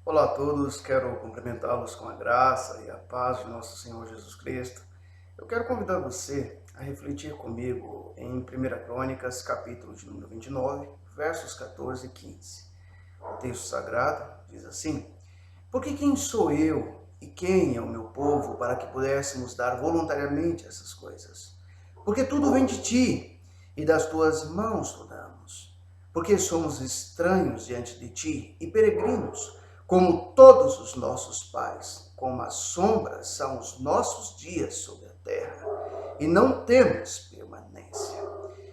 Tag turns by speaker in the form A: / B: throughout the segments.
A: Olá a todos, quero cumprimentá-los com a graça e a paz de nosso Senhor Jesus Cristo. Eu quero convidar você a refletir comigo em 1 Crônicas, capítulo de número 29, versos 14 e 15. O texto sagrado diz assim: Porque quem sou eu e quem é o meu povo para que pudéssemos dar voluntariamente essas coisas? Porque tudo vem de ti e das tuas mãos o damos. Porque somos estranhos diante de ti e peregrinos, como todos os nossos pais. Como as sombras são os nossos dias sobre a terra, e não temos permanência.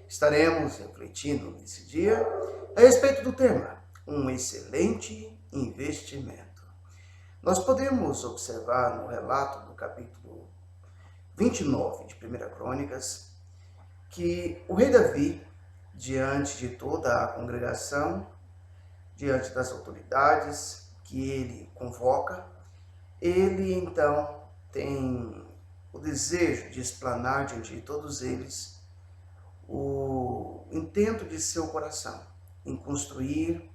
A: Estaremos refletindo nesse dia a respeito do tema, um excelente investimento. Nós podemos observar no relato do capítulo 29 de 1 Crônicas que o rei Davi, diante de toda a congregação, diante das autoridades que ele convoca, ele então tem o desejo de explanar diante de todos eles o intento de seu coração em construir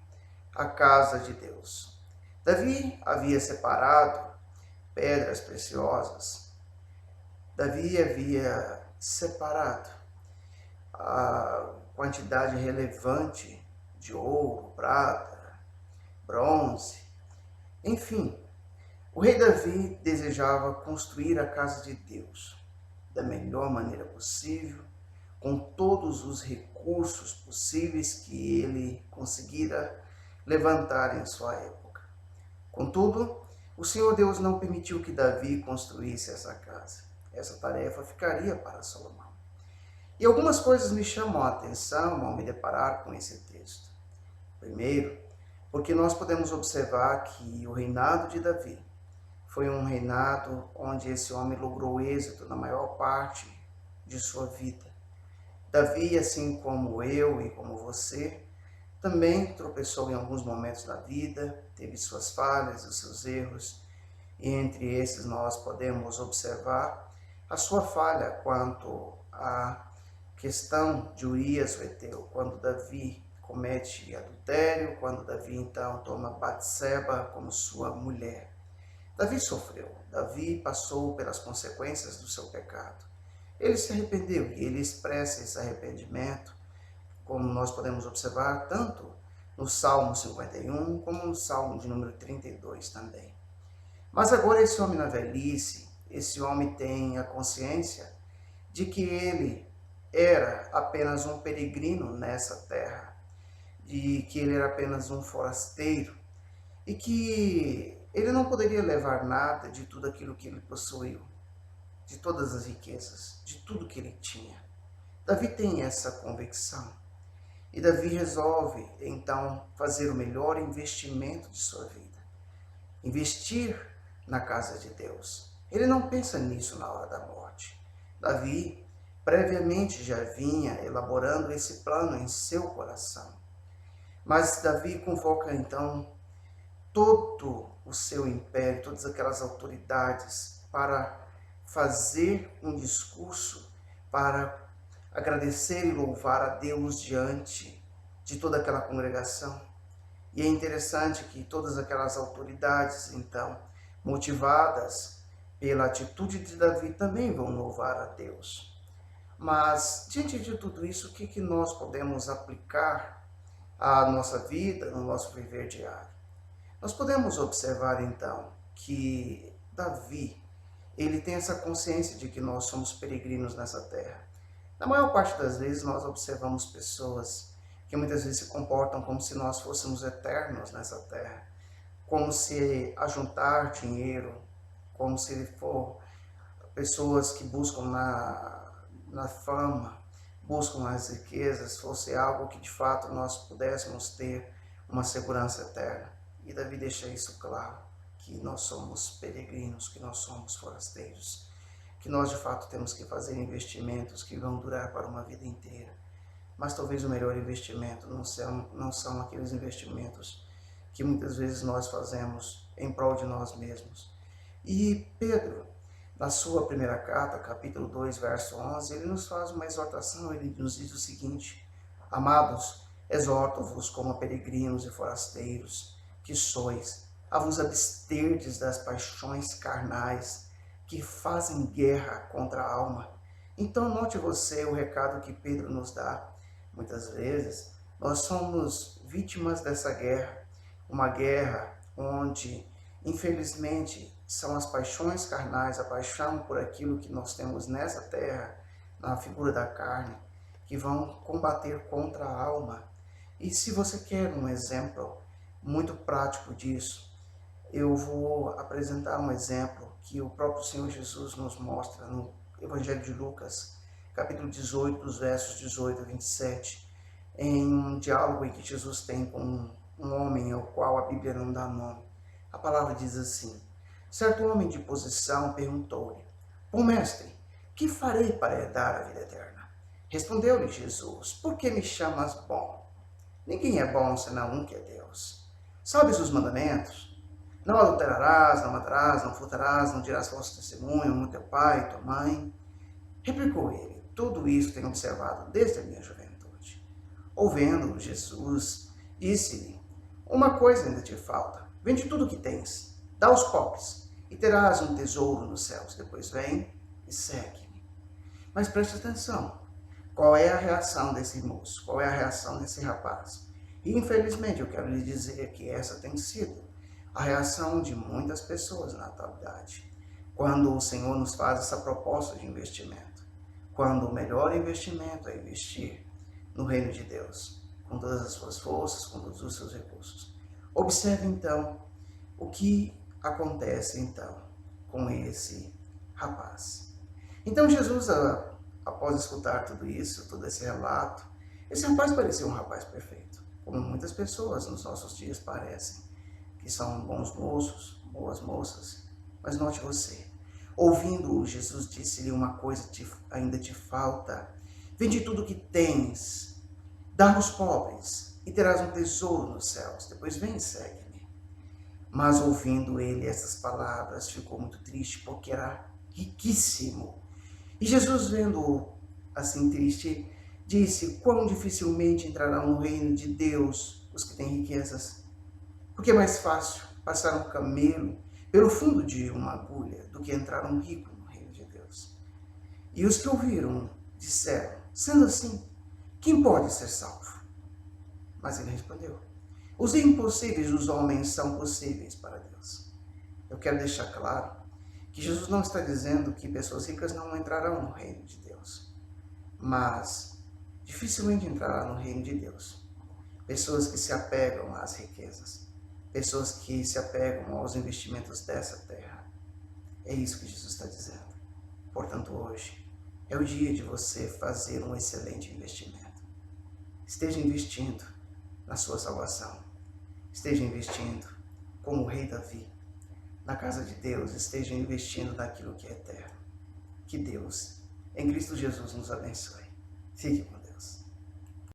A: a casa de Deus. Davi havia separado pedras preciosas. Davi havia separado a quantidade relevante de ouro, prata, bronze, enfim. O rei Davi desejava construir a casa de Deus da melhor maneira possível, com todos os recursos possíveis que ele conseguira levantar em sua época. Contudo, o Senhor Deus não permitiu que Davi construísse essa casa. Essa tarefa ficaria para Salomão. E algumas coisas me chamam a atenção ao me deparar com esse texto. Primeiro, porque nós podemos observar que o reinado de Davi foi um reinado onde esse homem logrou êxito na maior parte de sua vida. Davi, assim como eu e como você, também tropeçou em alguns momentos da vida, teve suas falhas e seus erros, e entre esses nós podemos observar a sua falha quanto à questão de Urias o Heteu, quando Davi comete adultério, quando Davi então toma Batseba como sua mulher. Davi sofreu, Davi passou pelas consequências do seu pecado. Ele se arrependeu e ele expressa esse arrependimento, como nós podemos observar tanto no Salmo 51 como no Salmo de número 32 também. Mas agora esse homem na velhice, esse homem tem a consciência de que ele era apenas um peregrino nessa terra, de que ele era apenas um forasteiro e que ele não poderia levar nada de tudo aquilo que ele possuiu, de todas as riquezas, de tudo que ele tinha. Davi tem essa convicção e Davi resolve então fazer o melhor investimento de sua vida, investir na casa de Deus. Ele não pensa nisso na hora da morte. Davi previamente já vinha elaborando esse plano em seu coração. Mas Davi convoca então todo o seu império, todas aquelas autoridades para fazer um discurso, para agradecer e louvar a Deus diante de toda aquela congregação. E é interessante que todas aquelas autoridades, então, motivadas pela atitude de Davi, também vão louvar a Deus. Mas, diante de tudo isso, o que nós podemos aplicar à nossa vida, no nosso viver diário? Nós podemos observar, então, que Davi, ele tem essa consciência de que nós somos peregrinos nessa terra. Na maior parte das vezes, nós observamos pessoas que muitas vezes se comportam como se nós fôssemos eternos nessa terra, como se ajuntar dinheiro, como se for pessoas que buscam na fama, buscam as riquezas, fosse algo que de fato nós pudéssemos ter uma segurança eterna. E Davi deixa isso claro, que nós somos peregrinos, que nós somos forasteiros, que nós de fato temos que fazer investimentos que vão durar para uma vida inteira. Mas talvez o melhor investimento não são aqueles investimentos que muitas vezes nós fazemos em prol de nós mesmos. E Pedro, na sua primeira carta, capítulo 2, verso 11, ele nos faz uma exortação, ele nos diz o seguinte: Amados, exorto-vos como peregrinos e forasteiros que sois, a vos absterdes das paixões carnais que fazem guerra contra a alma. Então note você o recado que Pedro nos dá. Muitas vezes nós somos vítimas dessa guerra, uma guerra onde, infelizmente, são as paixões carnais, a paixão por aquilo que nós temos nessa terra, na figura da carne, que vão combater contra a alma. E se você quer um exemplo muito prático disso, eu vou apresentar um exemplo que o próprio Senhor Jesus nos mostra no Evangelho de Lucas, capítulo 18, dos versos 18 a 27, em um diálogo em que Jesus tem com um homem ao qual a Bíblia não dá nome. A palavra diz assim: certo homem de posição perguntou-lhe: bom mestre, que farei para herdar a vida eterna? Respondeu-lhe Jesus: por que me chamas bom? Ninguém é bom senão um que é Deus. Sabes os mandamentos? Não adulterarás, não matarás, não furtarás, não dirás falso testemunho, honra teu pai e tua mãe. Replicou ele: tudo isso tenho observado desde a minha juventude. Ouvindo Jesus, disse-lhe: uma coisa ainda te falta. Vende tudo o que tens, dá aos pobres, e terás um tesouro nos céus. Depois vem e segue-me. Mas preste atenção. Qual é a reação desse moço? Qual é a reação desse rapaz? E infelizmente eu quero lhe dizer que essa tem sido a reação de muitas pessoas na atualidade. Quando o Senhor nos faz essa proposta de investimento. Quando o melhor investimento é investir no reino de Deus, com todas as suas forças, com todos os seus recursos. Observe então o que acontece então com esse rapaz. Então Jesus, após escutar tudo isso, todo esse relato, esse rapaz parecia um rapaz perfeito, como muitas pessoas nos nossos dias parecem, que são bons moços, boas moças. Mas note você, ouvindo Jesus disse-lhe: uma coisa ainda te falta. Vende tudo o que tens, dá aos pobres, e terás um tesouro nos céus. Depois vem e segue-me. Mas ouvindo ele essas palavras, ficou muito triste, porque era riquíssimo. E Jesus, vendo-o assim triste, disse: quão dificilmente entrarão no reino de Deus os que têm riquezas. Porque é mais fácil passar um camelo pelo fundo de uma agulha do que entrar um rico no reino de Deus. E os que ouviram disseram: sendo assim, quem pode ser salvo? Mas ele respondeu: os impossíveis dos homens são possíveis para Deus. Eu quero deixar claro que Jesus não está dizendo que pessoas ricas não entrarão no reino de Deus, mas dificilmente entrarão no reino de Deus pessoas que se apegam às riquezas, pessoas que se apegam aos investimentos dessa terra. É isso que Jesus está dizendo. Portanto, hoje é o dia de você fazer um excelente investimento. Esteja investindo na sua salvação. Esteja investindo como o rei Davi na casa de Deus. Esteja investindo naquilo que é eterno. Que Deus, em Cristo Jesus, nos abençoe. Fique com Deus.